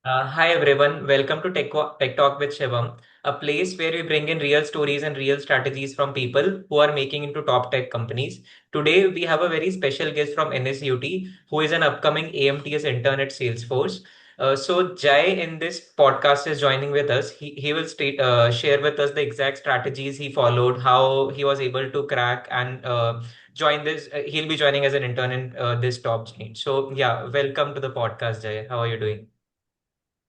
Hi everyone, welcome to Tech Talk with Shivam, a place where we bring in real stories and real strategies from people who are making into top tech companies. Today we have a very special guest from NSUT who is an upcoming AMTS intern at Salesforce. So Jai in this podcast is joining with us. He will share with us the exact strategies he followed, how he was able to crack and join this. He'll be joining as an intern in this top change. So yeah, welcome to the podcast, Jai. How are you doing?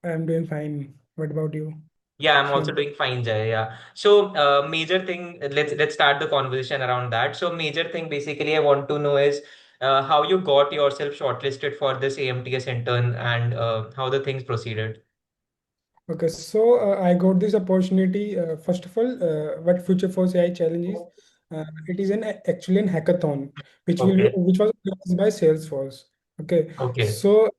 I'm doing fine. What about you, Yeah, I'm also Shivam? doing fine, Jay. Yeah. So, major thing. Let's start the conversation around that. So, major thing basically I want to know is how you got yourself shortlisted for this AMTS intern and how the things proceeded. Okay, so I got this opportunity. First of all, what Future Force AI Challenge is, it is actually an hackathon, Okay. which was organized by Salesforce. Okay, Okay. so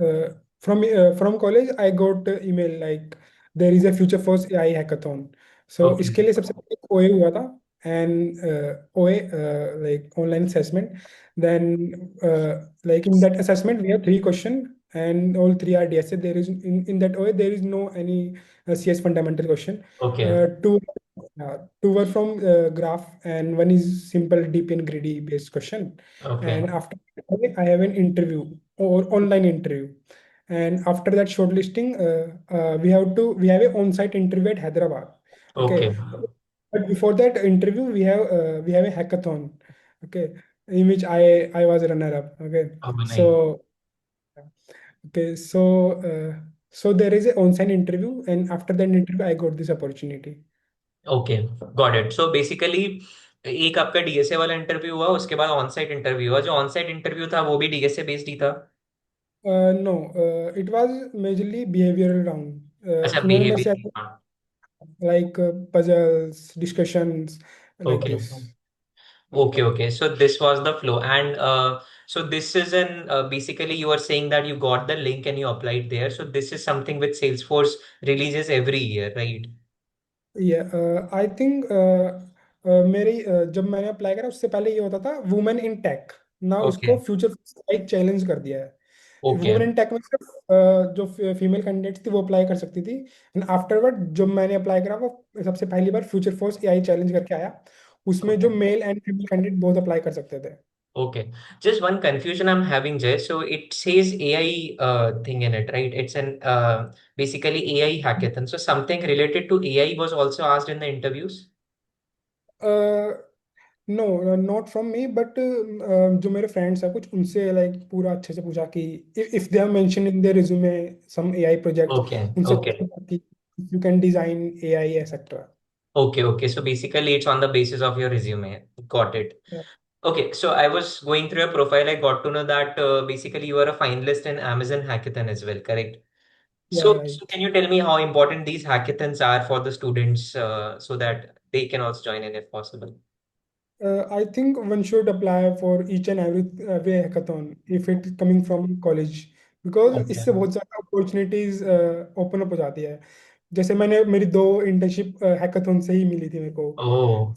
uh, from college, I got email like there is a Future Force AI hackathon. So Okay. इसके लिए सबसे पहले OA हुआ था and OA like online assessment. Then like in that assessment, we have three question and all three are DSA. There is in that way there is no any CS fundamental question. Okay. Two were from graph and one is simple deep and greedy based question. Okay. And after that, I have an interview or online interview. And after that shortlisting, we have a on-site interview at Hyderabad. Okay. Okay, but before that interview, we have a hackathon. Okay, in which I was runner up. Okay, Oh, nice. so okay, so there is a on-site interview, and after that interview, I got this opportunity. Okay got it so basically एक आपका DSA वाला interview हुआ उसके बाद on site interview हुआ जो on site interview था वो भी डीएसए बेस्ड ही था No, it was majorly behavioral round. अच्छा इन्होंने मेरे से behaviour like puzzles, discussions like okay this. Okay, okay. So this was the flow. And so this is an basically you are saying that you got the link and you applied there. So this is something which Salesforce releases every year, right? I think मेरी जब मैंने apply करा उससे पहले ये होता था women in take ना उसको Okay. फ्यूचर एक चैलेंज कर दिया है Okay. वुमेन इन टेक में सिर्फ जो फीमेल कैंडिडेट थी वो अप्लाई कर सकती थी एंड आफ्टरवर्ड जब मैंने अप्लाई करा वो सबसे पहली बार फ्यूचर फोर्स एआई चैलेंज करके आया उसमें जो Okay. Male and female candidate बहुत अप्लाई कर सकते थे Okay. Just one confusion I'm having, Jay. So it says AI thing in it, right? It's an basically AI hackathon. So something related to AI was also asked in the interviews. No not from me but जो मेरे friends हैं कुछ उनसे like पूरा अच्छे से पूछा कि if they have mention in their resume some AI project Okay. उनसे Okay. पूछा कि you can design AI etcetera Okay. Okay. So basically it's on the basis of your resume. Got it. Okay, so I was going through your profile. I got to know that basically you are a finalist in Amazon Hackathon as well, correct? या So can right you tell me how important these hackathons are for the students so that they can also join in if possible? I think one should apply for each and every hackathon if it coming from college because Okay. इससे बहुत ज़्यादा opportunities open up हो जाती है जैसे मैंने मेरी दो इंटर्नशिप हैकाथॉन से ही मिली थी मेरे को Oh,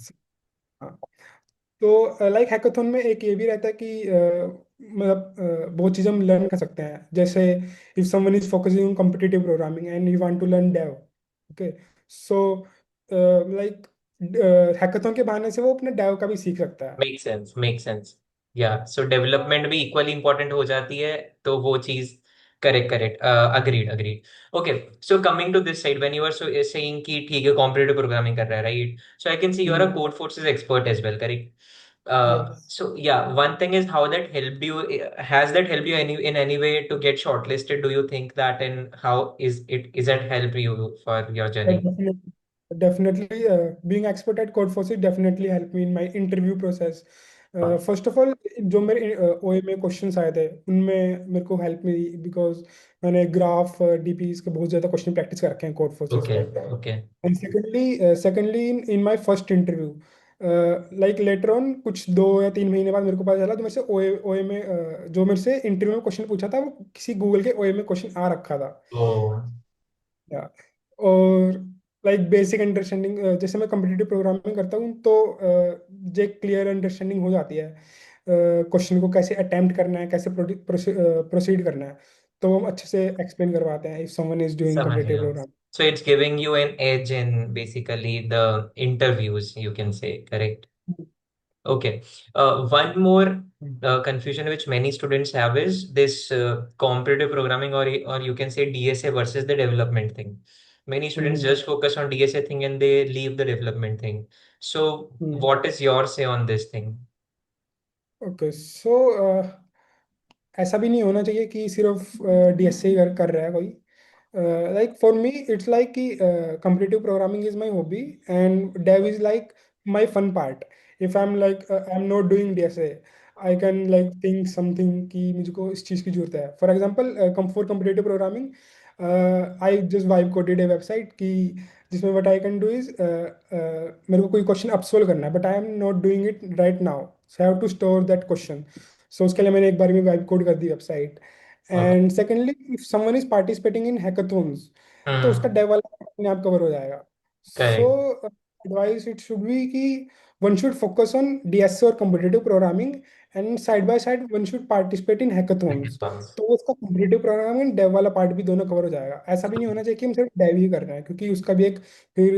हाँ, तो लाइक हैकाथॉन में एक ये भी रहता है कि मतलब बहुत चीज़ हम लर्न कर सकते हैं जैसे if someone is focusing on competitive programming and you want to learn dev okay so like hackathon के बहाने से वो अपने डेव का भी सीख सकता है makes sense, makes sense. Yeah, so development भी इक्वली इंपॉर्टेंट हो जाती है तो वो चीज correct correct agreed agreed okay so coming to this side when you are so saying कि ठीक है कॉम्पिटिटिव प्रोग्रामिंग कर रहा है right so I can see you are a Codeforces expert as well correct yes so yeah one thing is how that helped you has that helped you in any way to get shortlisted do you think that and how is that help you for your journey Definitely, being expert at Codeforce definitely helped me in my interview process. First of all जो मेरे ओए में questions आए थे उनमें मेरे को help milli because मैंने ग्राफ डीपीज के बहुत ज़्यादा क्वेश्चन प्रैक्टिस कर रखे हैं कोड फोर्सेस okay पे okay and secondly in my first interview like later on कुछ 2 या 3 महीने बाद मेरे को पता चला जो मेरे से ओए ओए में जो मेरे से इंटरव्यू में क्वेश्चन पूछा था वो किसी गूगल के ओए में क्वेश्चन आ रखा था oh या और लाइक बेसिक अंडरस्टैंडिंग जैसे मैं कम्पिटिटिव प्रोग्रामिंग करता हूँ तो जो क्लियर अंडरस्टैंडिंग हो जाती है क्वेश्चन को कैसे अटेम्प्ट करना है कैसे प्रोसीड करना है तो वो अच्छे से एक्सप्लेन करवाते हैं इफ समवन इज डूइंग समझ कॉम्पिटिटिव गया. Programme. So it's giving you an edge in basically the interviews, you can say, correct? Okay. One more confusion which many students have is this competitive programming, or you can say DSA versus the development thing. Many students hmm just focus on DSA thing and they leave the development thing. So hmm what is your say on this thing? Okay so ऐसा भी नहीं होना चाहिए कि सिर्फ DSA ही कर रहा है कोई। Like for me it's like कि competitive programming is my hobby and dev is like my fun part. If I am not doing DSA I can like think something कि मुझको इस चीज़ की जरूरत है। For example for competitive programming I just vibe coded a website कि जिसमें what I can do is मेरे को कोई क्वेश्चन अब सोल्व करना है but I am not doing it right now, so I have to store that question. So उसके लिए मैंने एक बार में वाइब कोड कर दी website. Okay. And secondly if someone is participating in hackathons तो उसका Hmm. डेवलपमेंट अपने आप कवर हो जाएगा। So Correct. Advice it should be कि one should focus on DSA और competitive programming and side by side one should participate in hackathons. Hackathons. तो उसका कॉम्पिटिटिव प्रोग्रामिंग डेव वाला पार्ट भी दोनों कवर हो जाएगा। ऐसा भी नहीं होना चाहिए कि हम सिर्फ डेव ही कर रहे हैं क्योंकि उसका भी एक फिर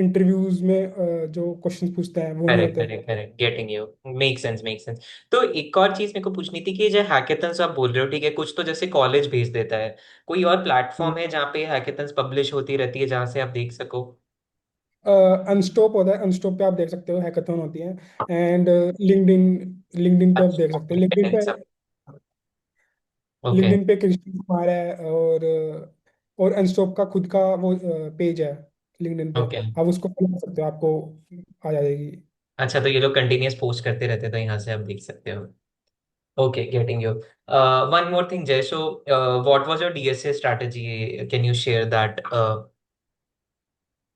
इंटरव्यूज में जो क्वेश्चन पूछते हैं वो नहीं करेक्ट होते। Correct correct, getting you. Make sense make sense. तो एक और चीज मेरे को पूछनी थी कि जो हैकेथन्स आप बोल रहे हो, ठीक है, कुछ तो जैसे कॉलेज भेज देता है, कोई और प्लेटफॉर्म है जहाँ पे हैकेथन्स पब्लिश होती रहती है जहाँ से आप देख सको? अनस्टॉप होता है, अनस्टॉप पे आप देख सकते हो हैकाथॉन होती है। एंड लिंक्डइन, लिंक्डइन पे आप देख सकते हो। लिंक्डइन पे, ओके लिंक्डइन पे कृष्ण कुमार है और अनस्टॉप का खुद का वो पेज है लिंक्डइन पे। ओके. आप उसको फॉलो कर सकते हो, आपको आ जाएगी। अच्छा, तो ये लोग कंटिन्यूअस पोस्ट करते रहते हैं तो यहाँ से आप देख सकते हो. Okay, getting you. One more thing Jay, so what was your DSA strategy? Can you share that?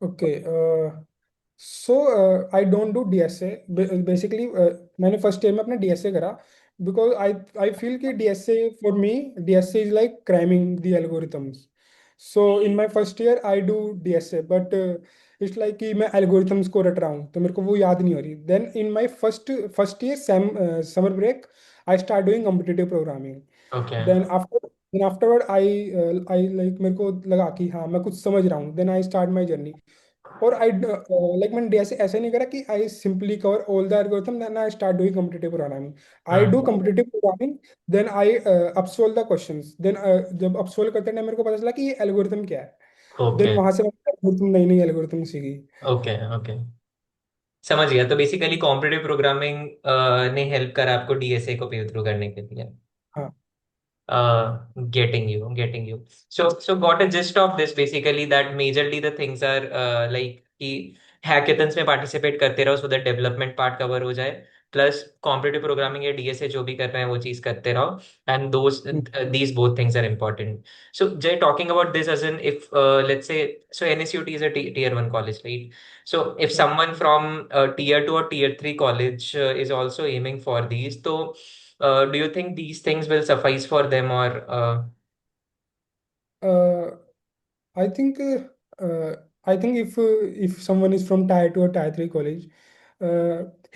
Okay so I don't do DSA basically. मैंने फर्स्ट ईयर में अपना डीएसए करा बिकॉज आई आई फील कि DSA for me, DSA is like cramming the algorithms. So in my first year I do DSA but it's like कि मैं algorithms को रट रहा हूँ तो मेरे को वो याद नहीं हो रही। Then in my first first year summer break I start doing competitive programming. Okay then after then afterward I like मेरे को लगा कि हाँ मैं कुछ समझ रहा हूँ। Then I start my journey. और आई लाइक मैंने ऐसे ऐसे नहीं करा कि I simply cover all the algorithm then I start doing competitive programming. I do competitive programming then I upsolve the questions. देन जब अपसोल्व करते टाइम मेरे को पता चला कि ये एल्गोरिथम क्या है। देन ओके वहां से मैंने एल्गोरिथम, नई नई एल्गोरिथम सीखी। ओके ओके, समझ गया. तो बेसिकली कॉम्पिटिटिव प्रोग्रामिंग ने हेल्प करा आपको डीएसए को पेव थ्रू करने के लिए. हाँ Getting you. So got a gist of this basically that majorly the things are like कि hackathons में participate करते रहो so that development part cover हो जाए, plus competitive programming या डीएसए जो भी कर रहे हैं वो चीज करते रहो, and these both things are important. So Jay, talking about this as in if let's say, so NSUT is a tier 1 college, right? So if someone from tier 2 or tier 3 college is also aiming for these, so do you think these things will suffice for them, or हाँ I think I think if someone is from tier 2 or tier 3 college,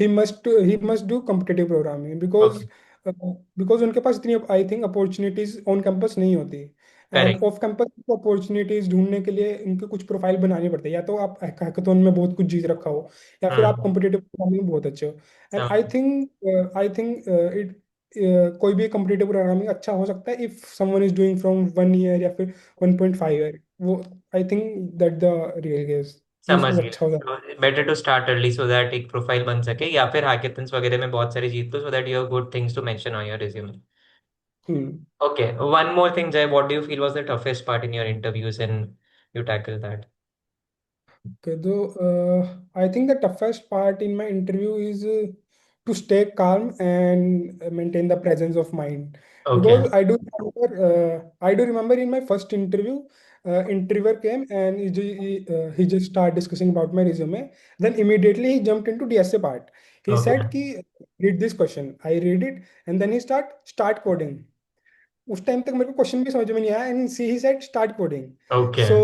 he must do competitive programming okay, uh, because उनके पास इतनी I think opportunities on campus नहीं होती। And correct. Off campus opportunities ढूंढने के लिए इनके कुछ प्रोफाइल बनानी पड़ती है। या तो आप हैकाथॉन में बहुत कुछ जीत रखा हो या फिर आप हम्म. कॉम्पिटिटिव प्रोग्रामिंग में बहुत अच्छे हो। एंड समझ. आई थिंक इट कोई भी कॉम्पिटिटिव प्रोग्रामिंग अच्छा हो सकता है if someone is doing from 1 year या फिर 1.5 ईयर। वो I think that the real case समझ वो गया. अच्छा हो जाता तो better to start early so that एक प्रोफाइल बन सके, या फिर हैकेथन्स वगैरह में बहुत सारी जीत लो so that you have good things to mention on your resume. है। Okay, one more thing, Jay, what do you feel was the toughest part in your interviews and you tackle that? Okay, though I think the toughest part in my interview is to stay calm and maintain the presence of mind. Okay, Because I do remember in my first interview, interviewer came and he just started discussing about my resume. Then immediately he jumped into DSA part. He okay, said, "Ki read this question." I read it, and then he start coding. उस time तक मेरे को question भी समझ में नहीं आया, and he said start coding. okay. So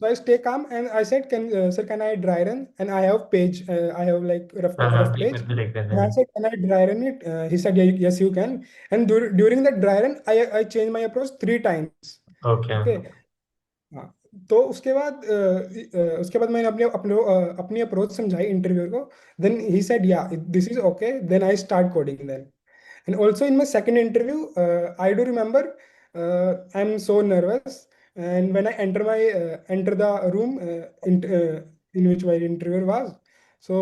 So I stay calm and I said, "Can sir, can I dry run?" And I have page, I have like हाँ, rough page. पेपर पे लिख देते And I हैं। said, "Can I dry run it?" He said, Yes, you can." And during that dry run, I changed my approach 3 times. Okay. Okay. हाँ। तो उसके बाद मैंने अपनी अप्रोच समझाई इंटरव्यूअर को. Then he said, "yeah, this is okay." Then I start coding then. And also in my second interview, I do remember, I'm so nervous, and when I enter the room, in which my interviewer was, so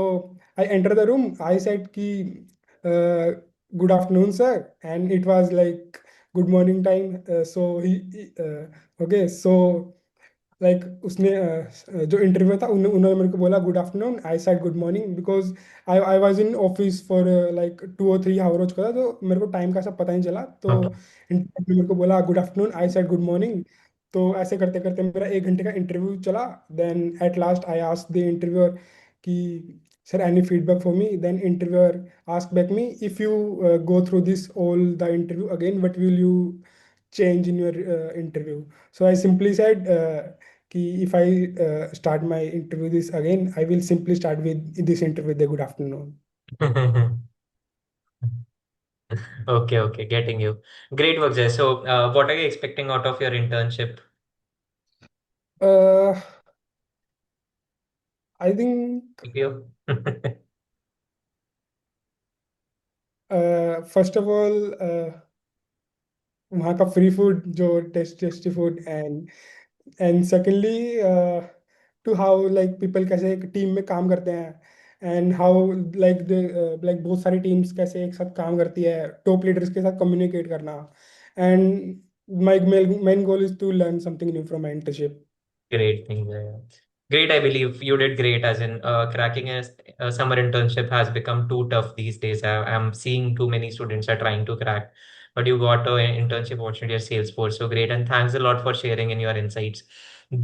I enter the room. I said ki, uh, "Good afternoon, sir," and it was like good morning time. So okay, so like उसने जो interview था उन्होंने मेरे को बोला good afternoon. I said good morning because I I was in office for like 2 और 3 our हो चुका था, तो मेरे को टाइम का सब पता नहीं चला. तो ओके। इंटरव्यू मेरे को बोला good afternoon. I said good morning. तो ऐसे करते करते मेरा 1 घंटे का इंटरव्यू चला. Then at last I asked the interviewer कि sir any feedback for me. Then interviewer ask back me, if you go through this all the interview again, what will you change in your interview? So I simply said, कि if I start my interview this again, I will simply start with this interview with the good afternoon. Okay, okay, getting you. Great work, Jay. So, what are you expecting out of your internship? uh, I think CPO? first of all, वहाँ का free food जो tasty food. And secondly, to how like people कैसे एक team में काम करते हैं, and how like बहुत सारी टीम्स कैसे एक साथ काम करती है, टॉप लीडर्स के साथ कम्युनिकेट करना. And my main goal is to learn something new from my internship. Great thing. Yeah, yeah. Great. I believe you did great. As in, cracking a summer internship has become too tough these days. I'm seeing too many students are trying to crack, but you got an internship opportunity at Salesforce. So great. And thanks a lot for sharing in your insights.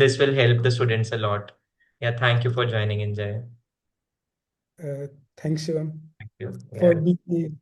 This will help the students a lot. Yeah. Thank you for joining in, Jay. Thanks Shivam Thank you. For Yeah. Being